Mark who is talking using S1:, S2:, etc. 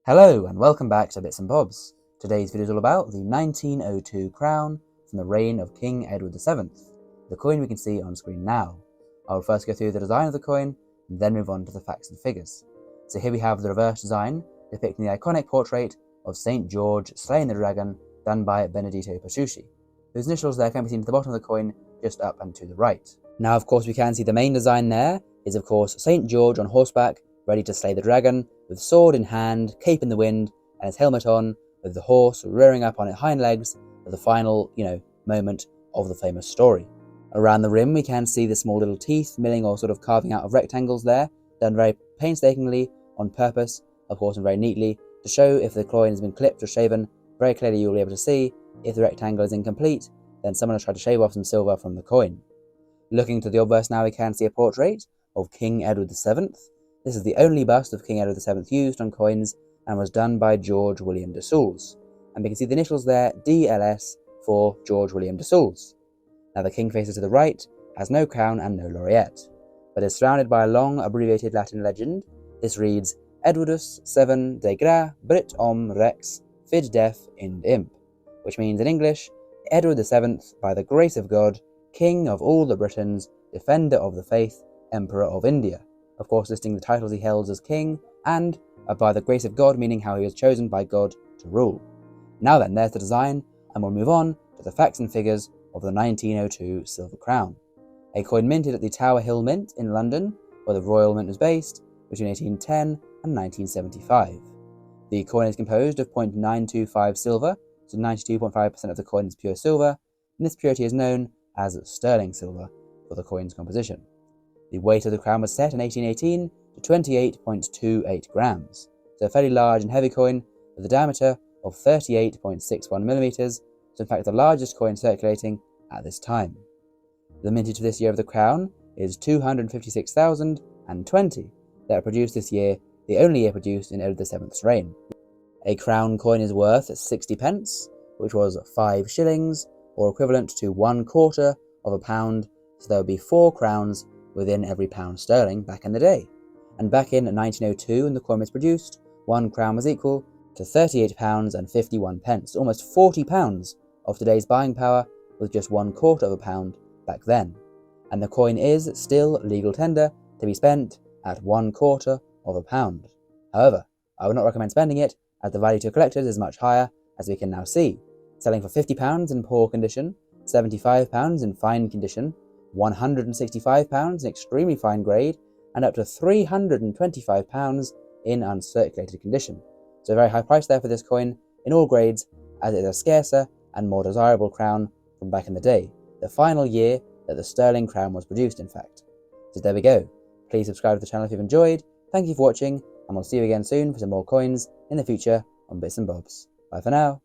S1: Hello and welcome back to Bits and Bobs. Today's video is all about the 1902 crown from the reign of King Edward VII, the coin we can see on screen now. I will first go through the design of the coin and then move on to the facts and figures. So here we have the reverse design depicting the iconic portrait of St. George slaying the dragon done by Benedetto Petrucci, whose initials there can be seen at the bottom of the coin just up and to the right. Now of course we can see the main design there is of course St. George on horseback ready to slay the dragon, with sword in hand, cape in the wind, and his helmet on, with the horse rearing up on its hind legs for the final, moment of the famous story. Around the rim we can see the small little teeth milling or sort of carving out of rectangles there, done very painstakingly, on purpose, of course, and very neatly, to show if the coin has been clipped or shaven. Very clearly you'll be able to see if the rectangle is incomplete, then someone has tried to shave off some silver from the coin. Looking to the obverse now we can see a portrait of King Edward VII. This is the only bust of King Edward VII used on coins and was done by George William de Soules. And we can see the initials there, DLS, for George William de Soules. Now the king faces to the right, has no crown and no laureate, but is surrounded by a long abbreviated Latin legend. This reads, Edwardus seven de gra Brit om rex fid def ind imp, which means in English, Edward VII, by the grace of God, King of all the Britons, Defender of the Faith, Emperor of India. Of course listing the titles he held as king, and by the grace of God, meaning how he was chosen by God to rule. Now then, there's the design, and we'll move on to the facts and figures of the 1902 silver crown. A coin minted at the Tower Hill Mint in London, where the Royal Mint was based, between 1810 and 1975. The coin is composed of 0.925 silver, so 92.5% of the coin is pure silver, and this purity is known as sterling silver for the coin's composition. The weight of the crown was set in 1818 to 28.28 grams, so a fairly large and heavy coin with a diameter of 38.61 millimeters, so in fact the largest coin circulating at this time. The mintage for this year of the crown is 256,020 that were produced this year, the only year produced in Edward VII's reign. A crown coin is worth 60 pence, which was 5 shillings, or equivalent to 1/4 of a pound, so there would be 4 crowns within every pound sterling back in the day. And back in 1902, when the coin was produced, 1 crown was equal to £38.51, almost £40 of today's buying power, with just 1/4 of a pound back then. And the coin is still legal tender to be spent at 1/4 of a pound. However, I would not recommend spending it, as the value to collectors is much higher, as we can now see, selling for £50 in poor condition, £75 in fine condition, £165 in extremely fine grade, and up to £325 in uncirculated condition. So a very high price there for this coin in all grades, as it is a scarcer and more desirable crown from back in the day, the final year that the sterling crown was produced in fact. So there we go. Please subscribe to the channel if you've enjoyed. Thank you for watching, and we'll see you again soon for some more coins in the future on Bits and Bobs. Bye for now.